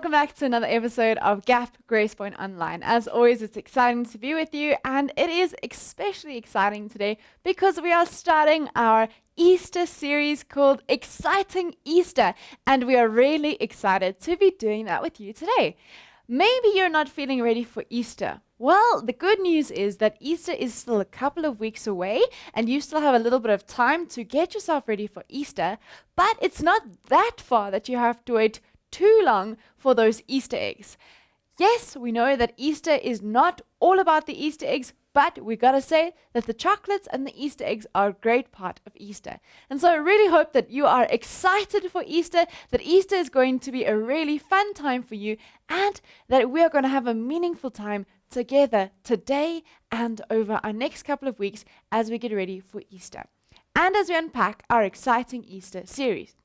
welcome back to another episode of Gap Gracepoint Online. As always, it's exciting to be with you, and it is especially exciting today because we are starting our Easter series called Exciting Easter, and we are really excited to be doing that with you today. Maybe you're not feeling ready for Easter. Well, the good news is that Easter is still a couple of weeks away, and you still have a little bit of time to get yourself ready for Easter, but it's not that far that you have to wait too long for those Easter eggs. Yes, we know that Easter is not all about the Easter eggs, but we gotta say that the chocolates and the Easter eggs are a great part of Easter. And so I really hope that you are excited for Easter, that Easter is going to be a really fun time for you, and that we are going to have a meaningful time together today and over our next couple of weeks as we get ready for Easter. And as we unpack our exciting Easter series.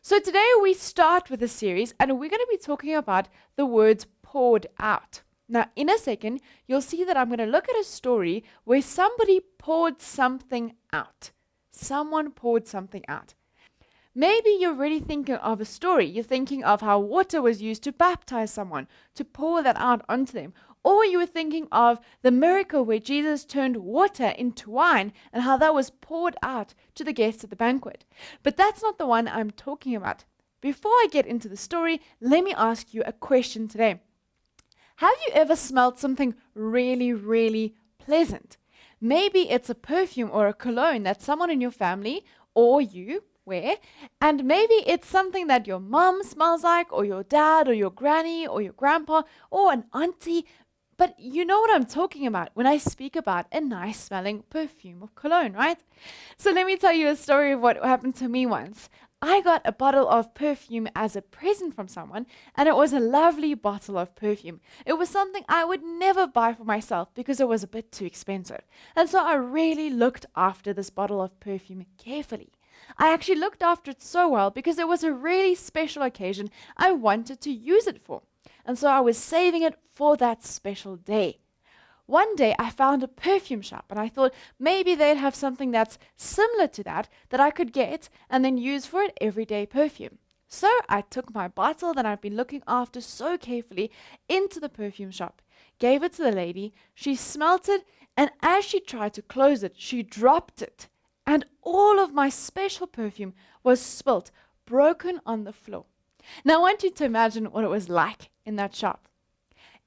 So today we start with a series, and we're going to be talking about the words poured out. Now, in a second, you'll see that I'm going to look at a story where somebody poured something out. Someone poured something out. Maybe you're really thinking of a story. You're thinking of how water was used to baptize someone, to pour that out onto them. Or you were thinking of the miracle where Jesus turned water into wine and how that was poured out to the guests at the banquet. But that's not the one I'm talking about. Before I get into the story, let me ask you a question today. Have you ever smelled something really, really pleasant? Maybe it's a perfume or a cologne that someone in your family or you wear, and maybe it's something that your mom smells like, or your dad, or your granny, or your grandpa, or an auntie. But you know what I'm talking about when I speak about a nice smelling perfume of cologne, right? So let me tell you a story of what happened to me once. I got a bottle of perfume as a present from someone, and it was a lovely bottle of perfume. It was something I would never buy for myself because it was a bit too expensive. And so I really looked after this bottle of perfume carefully. I actually looked after it so well because it was a really special occasion I wanted to use it for. And so I was saving it for that special day. One day I found a perfume shop, and I thought maybe they'd have something that's similar to that I could get and then use for an everyday perfume. So I took my bottle that I'd been looking after so carefully into the perfume shop, gave it to the lady, she smelt it, and as she tried to close it, she dropped it. And all of my special perfume was spilt, broken on the floor. Now I want you to imagine what it was like in that shop.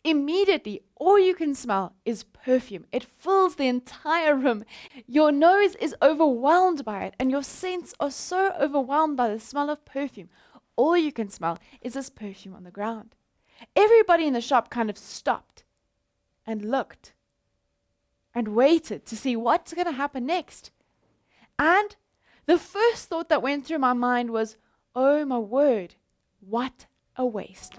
Immediately, all you can smell is perfume. It fills the entire room. Your nose is overwhelmed by it, and your senses are so overwhelmed by the smell of perfume. All you can smell is this perfume on the ground. Everybody in the shop kind of stopped and looked and waited to see what's going to happen next. And the first thought that went through my mind was, oh my word, what a waste.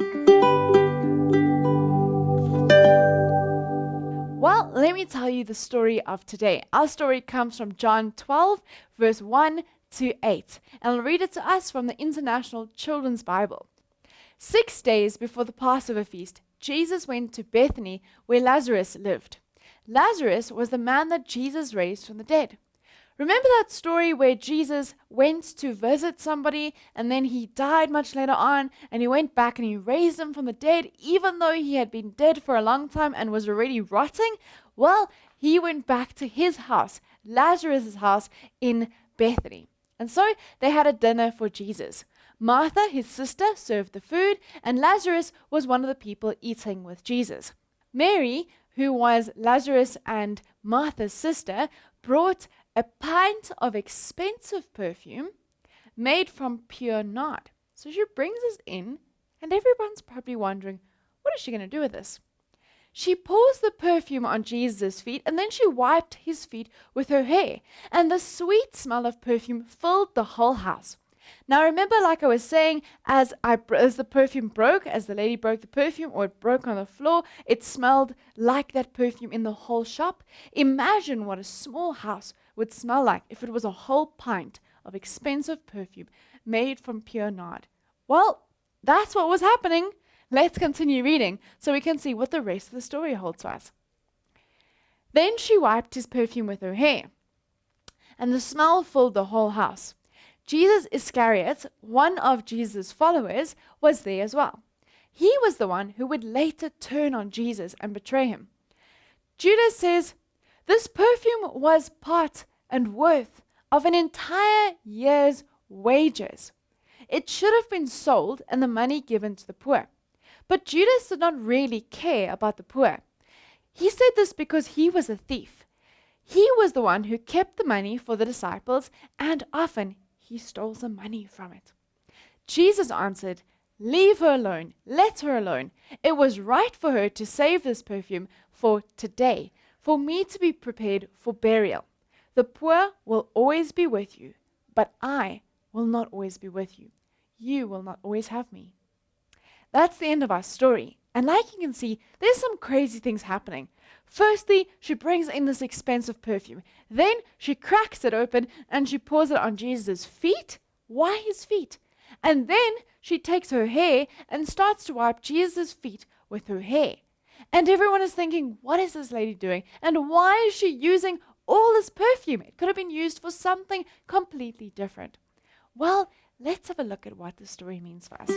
Well, let me tell you the story of today. Our story comes from John 12, verse 1 to 8. And I'll read it to us from the International Children's Bible. 6 days before the Passover feast, Jesus went to Bethany where Lazarus lived. Lazarus was the man that Jesus raised from the dead. Remember that story where Jesus went to visit somebody and then he died much later on and he went back and he raised him from the dead even though he had been dead for a long time and was already rotting? Well, he went back to his house, Lazarus' house in Bethany. And so they had a dinner for Jesus. Martha, his sister, served the food, and Lazarus was one of the people eating with Jesus. Mary, who was Lazarus and Martha's sister, brought a pint of expensive perfume made from pure nard. So she brings this in, and everyone's probably wondering, what is she going to do with this? She pours the perfume on Jesus' feet, and then she wiped his feet with her hair, and the sweet smell of perfume filled the whole house. Now remember, like I was saying, as the perfume broke, as the lady broke the perfume, or it broke on the floor, it smelled like that perfume in the whole shop. Imagine what a small house would smell like if it was a whole pint of expensive perfume made from pure nard. Well, that's what was happening. Let's continue reading so we can see what the rest of the story holds for us. Then she wiped his perfume with her hair, and the smell filled the whole house. Judas Iscariot, one of Jesus' followers, was there as well. He was the one who would later turn on Jesus and betray him. Judas says, this perfume was part and worth of an entire year's wages. It should have been sold and the money given to the poor. But Judas did not really care about the poor. He said this because he was a thief. He was the one who kept the money for the disciples, and often he stole some money from it. Jesus answered, leave her alone, let her alone. It was right for her to save this perfume for today, for me to be prepared for burial. The poor will always be with you, but I will not always be with you. You will not always have me. That's the end of our story. And like you can see, there's some crazy things happening. Firstly, she brings in this expensive perfume. Then she cracks it open and she pours it on Jesus' feet. Why his feet? And then she takes her hair and starts to wipe Jesus' feet with her hair. And everyone is thinking, what is this lady doing? And why is she using all this perfume? It could have been used for something completely different. Well, let's have a look at what the story means for us.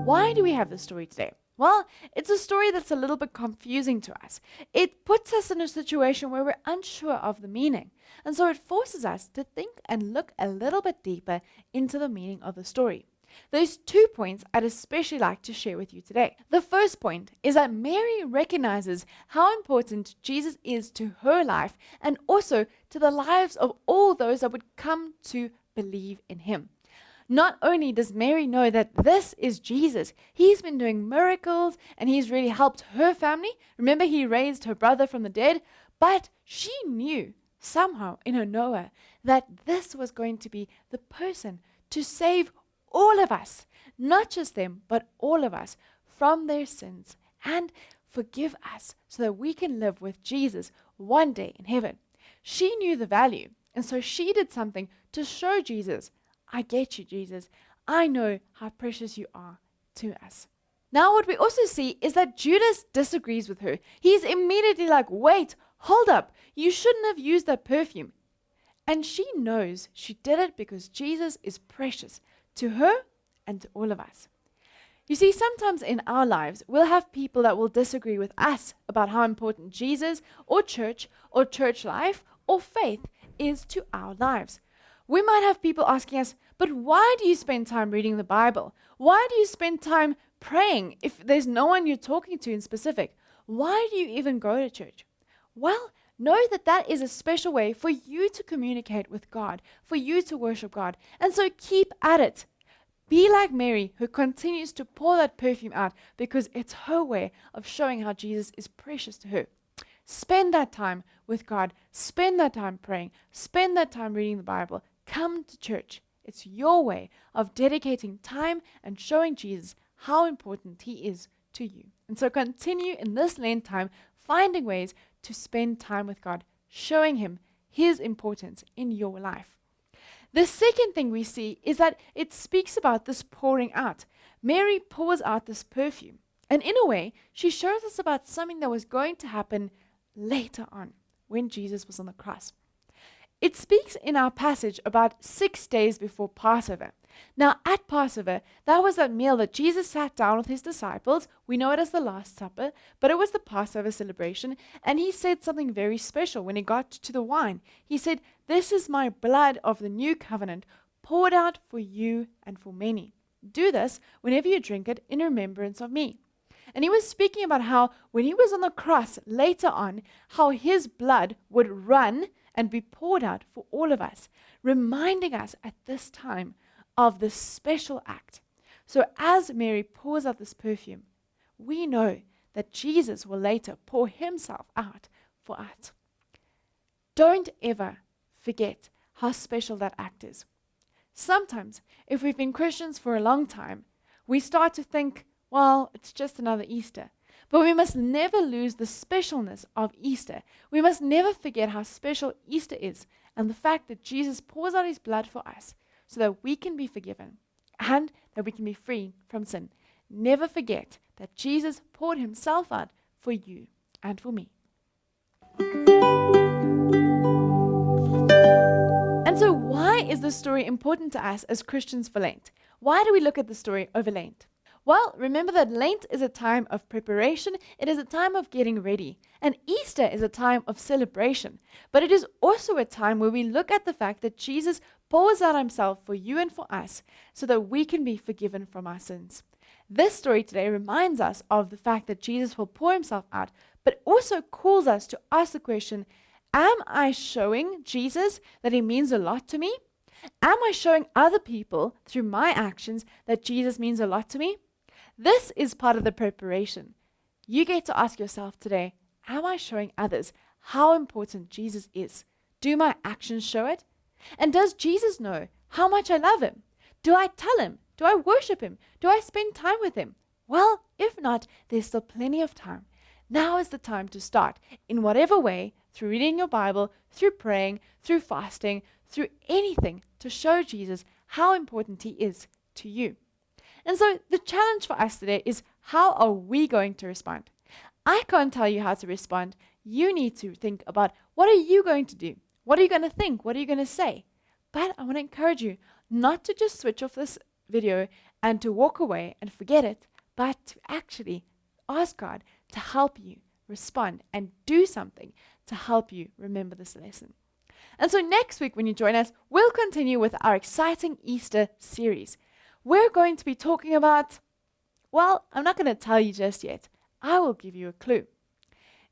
Why do we have this story today? Well, it's a story that's a little bit confusing to us. It puts us in a situation where we're unsure of the meaning. And so it forces us to think and look a little bit deeper into the meaning of the story. There's 2 points I'd especially like to share with you today. The first point is that Mary recognizes how important Jesus is to her life and also to the lives of all those that would come to believe in him. Not only does Mary know that this is Jesus, he's been doing miracles and he's really helped her family. Remember, he raised her brother from the dead, but she knew somehow in her knower that this was going to be the person to save all of us, not just them, but all of us from their sins and forgive us so that we can live with Jesus one day in heaven. She knew the value, and so she did something to show Jesus, I get you, Jesus. I know how precious you are to us. Now what we also see is that Judas disagrees with her. He's immediately like, wait, hold up. You shouldn't have used that perfume. And she knows she did it because Jesus is precious to her and to all of us. You see, sometimes in our lives, we'll have people that will disagree with us about how important Jesus or church life or faith is to our lives. We might have people asking us, but why do you spend time reading the Bible? Why do you spend time praying if there's no one you're talking to in specific? Why do you even go to church? Well, know that that is a special way for you to communicate with God, for you to worship God. And so keep at it. Be like Mary, who continues to pour that perfume out because it's her way of showing how Jesus is precious to her. Spend that time with God. Spend that time praying. Spend that time reading the Bible. Come to church. It's your way of dedicating time and showing Jesus how important he is to you. And so continue in this Lent time finding ways to spend time with God, showing him his importance in your life. The second thing we see is that it speaks about this pouring out. Mary pours out this perfume. And in a way, she shows us about something that was going to happen later on when Jesus was on the cross. It speaks in our passage about 6 days before Passover. Now, at Passover, that was that meal that Jesus sat down with his disciples. We know it as the Last Supper, but it was the Passover celebration. And he said something very special when he got to the wine. He said, "This is my blood of the new covenant, poured out for you and for many. Do this whenever you drink it in remembrance of me." And he was speaking about how when he was on the cross later on, how his blood would run and be poured out for all of us, reminding us at this time of this special act. So as Mary pours out this perfume, we know that Jesus will later pour himself out for us. Don't ever forget how special that act is. Sometimes, if we've been Christians for a long time, we start to think, well, it's just another Easter. But we must never lose the specialness of Easter. We must never forget how special Easter is and the fact that Jesus pours out his blood for us so that we can be forgiven and that we can be free from sin. Never forget that Jesus poured himself out for you and for me. And And so why is this story important to us as Christians for Lent? Why do we look at the story over Lent? Well, remember that Lent is a time of preparation. It is a time of getting ready. And Easter is a time of celebration. But it is also a time where we look at the fact that Jesus pours out himself for you and for us so that we can be forgiven from our sins. This story today reminds us of the fact that Jesus will pour himself out, but also calls us to ask the question, am I showing Jesus that he means a lot to me? Am I showing other people through my actions that Jesus means a lot to me? This is part of the preparation. You get to ask yourself today, am I showing others how important Jesus is? Do my actions show it? And does Jesus know how much I love him? Do I tell him? Do I worship him? Do I spend time with him? Well, if not, there's still plenty of time. Now is the time to start in whatever way, through reading your Bible, through praying, through fasting, through anything to show Jesus how important he is to you. And so the challenge for us today is, how are we going to respond? I can't tell you how to respond. You need to think about, what are you going to do? What are you going to think? What are you going to say? But I want to encourage you not to just switch off this video and to walk away and forget it, but to actually ask God to help you respond and do something to help you remember this lesson. And so next week when you join us, we'll continue with our exciting Easter series. We're going to be talking about, well, I'm not going to tell you just yet. I will give you a clue.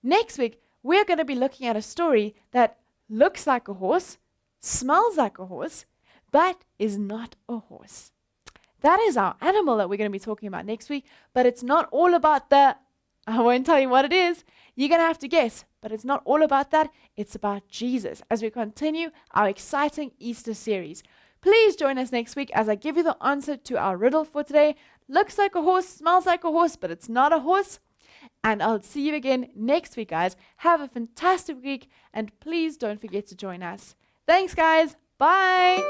Next week, we're going to be looking at a story that looks like a horse, smells like a horse, but is not a horse. That is our animal that we're going to be talking about next week, but it's not all about the, I won't tell you what it is. You're going to have to guess, but it's not all about that. It's about Jesus as we continue our exciting Easter series. Please join us next week as I give you the answer to our riddle for today. Looks like a horse, smells like a horse, but it's not a horse. And I'll see you again next week, guys. Have a fantastic week, and please don't forget to join us. Thanks, guys. Bye.